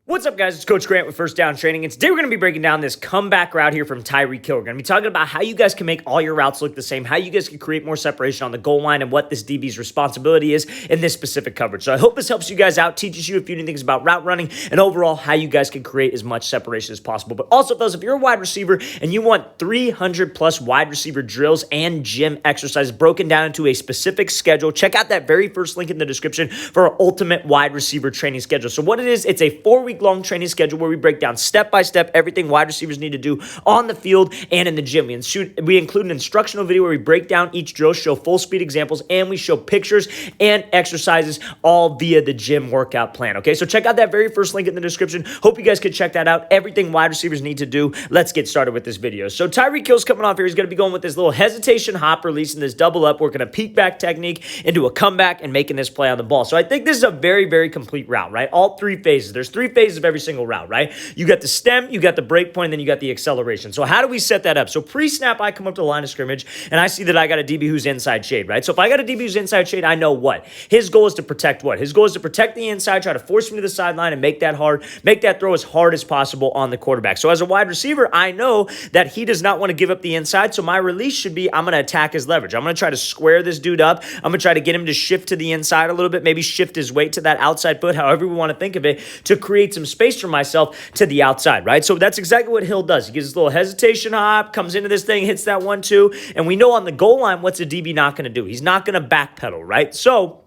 What's up, guys? It's Coach Grant with First Down Training, and today we're going to be breaking down this comeback route here from TYREEK Hill. We're going to be talking about how you guys can make all your routes look the same, how you guys can create more separation on the goal line, and what this DB's responsibility is in this specific coverage. So I hope this helps you guys out, teaches you a few new things about route running, and overall how you guys can create as much separation as possible. But also, fellas, if you're a wide receiver and you want 300 plus wide receiver drills and gym exercises broken down into a specific schedule, check out that very first link in the description for our ultimate wide receiver training schedule. So what it is, it's a 4-week long training schedule where we break down step by step everything wide receivers need to do on the field and in the gym. We include an instructional video where we break down each drill, show full speed examples, and we show pictures and exercises all via the gym workout plan. Okay, so check out that very first link in the description. Hope you guys could check that out. Everything wide receivers need to do. Let's get started with this video. So TYREEK Hill's coming off here. He's going to be going with this little hesitation hop release and this double up, working a peek back technique into a comeback and making this play on the ball. So I think this is a very, very complete route, right? All three phases. There's 3 phases of every single route, right? You got the stem, you got the break point, and then you got the acceleration. So how do we set that up? So pre-snap, I come up to the line of scrimmage, and I see that I got a DB who's inside shade, right? So if I got a DB who's inside shade, I know what? His goal is to protect what? His goal is to protect the inside, try to force me to the sideline, and make that throw as hard as possible on the quarterback. So as a wide receiver, I know that he does not want to give up the inside, so my release should be, I'm going to attack his leverage. I'm going to try to square this dude up. I'm going to try to get him to shift to the inside a little bit, maybe shift his weight to that outside foot, however we want to think of it, to create some space for myself to the outside, right? So that's exactly what Hill does. He gives this little hesitation hop, comes into this thing, hits that 1-2, and we know on the goal line, what's a DB not going to do? He's not going to backpedal, right? So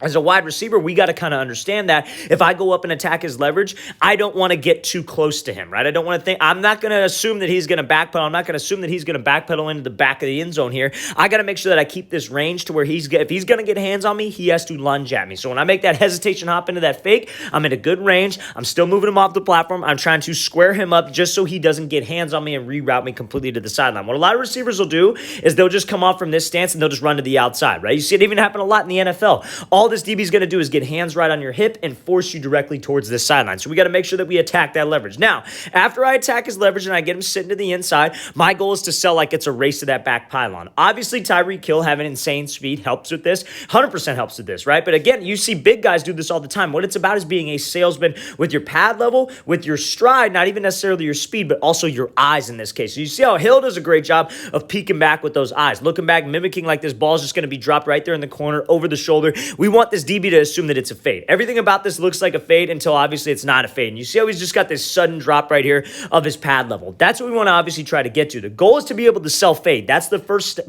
as a wide receiver, we got to kind of understand that if I go up and attack his leverage, I don't want to get too close to him, right? I don't want to think, I'm not going to assume that he's going to backpedal. I'm not going to assume that he's going to backpedal into the back of the end zone here. I got to make sure that I keep this range to where if he's going to get hands on me, he has to lunge at me. So when I make that hesitation hop into that fake, I'm in a good range. I'm still moving him off the platform. I'm trying to square him up just so he doesn't get hands on me and reroute me completely to the sideline. What a lot of receivers will do is they'll just come off from this stance and they'll just run to the outside, right? You see it even happen a lot in the NFL. All this DB is going to do is get hands right on your hip and force you directly towards this sideline. So we got to make sure that we attack that leverage. Now, after I attack his leverage and I get him sitting to the inside, my goal is to sell like it's a race to that back pylon. Obviously, TYREEK Hill having insane speed helps with this. 100% helps with this, right? But again, you see big guys do this all the time. What it's about is being a salesman with your pad level, with your stride, not even necessarily your speed, but also your eyes in this case. So you see how Hill does a great job of peeking back with those eyes, looking back, mimicking like this ball is just going to be dropped right there in the corner over the shoulder. We want this DB to assume that it's a fade. Everything about this looks like a fade until obviously it's not a fade. And you see how he's just got this sudden drop right here of his pad level. That's what we want to obviously try to get to. The goal is to be able to sell fade. That's the first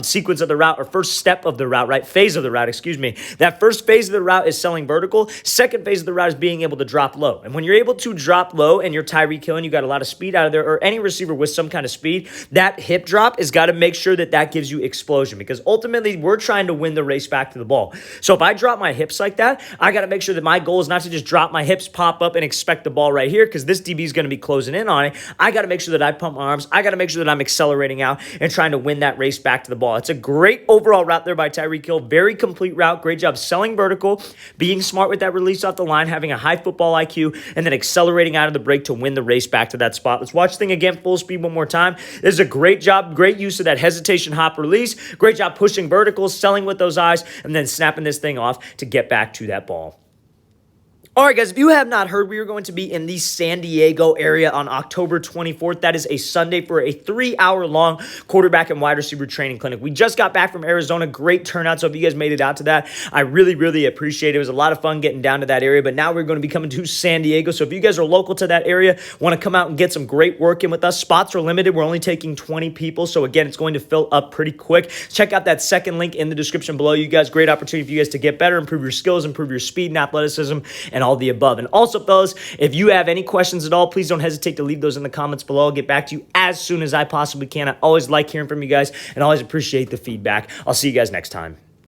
sequence of the route, or first step of the route, right? Phase of the route, excuse me. That first phase of the route is selling vertical. Second phase of the route is being able to drop low. And when you're able to drop low and you're TYREEK Hill and you got a lot of speed out of there, or any receiver with some kind of speed, that hip drop has got to make sure that that gives you explosion, because ultimately we're trying to win the race back to the ball. So if I drop my hips like that, I got to make sure that my goal is not to just drop my hips, pop up, and expect the ball right here, because this DB is going to be closing in on it. I got to make sure that I pump my arms. I got to make sure that I'm accelerating out and trying to win that race back to the ball. It's a great overall route there by TYREEK Hill. Very complete route. Great job selling vertical, being smart with that release off the line, having a high football IQ, and then accelerating out of the break to win the race back to that spot. Let's watch the thing again, full speed one more time. This is a great job, great use of that hesitation hop release. Great job pushing verticals, selling with those eyes, and then snapping this thing off to get back to that ball. All right, guys, if you have not heard, we are going to be in the San Diego area on October 24th. That is a Sunday for a 3-hour-long quarterback and wide receiver training clinic. We just got back from Arizona. Great turnout, so if you guys made it out to that, I really, really appreciate it. It was a lot of fun getting down to that area, but now we're going to be coming to San Diego. So if you guys are local to that area, want to come out and get some great work in with us, spots are limited. We're only taking 20 people, so again, it's going to fill up pretty quick. Check out that second link in the description below. You guys, great opportunity for you guys to get better, improve your skills, improve your speed and athleticism, and all the above. And also, fellas, if you have any questions at all, please don't hesitate to leave those in the comments below. I'll get back to you as soon as I possibly can. I always like hearing from you guys and always appreciate the feedback. I'll see you guys next time.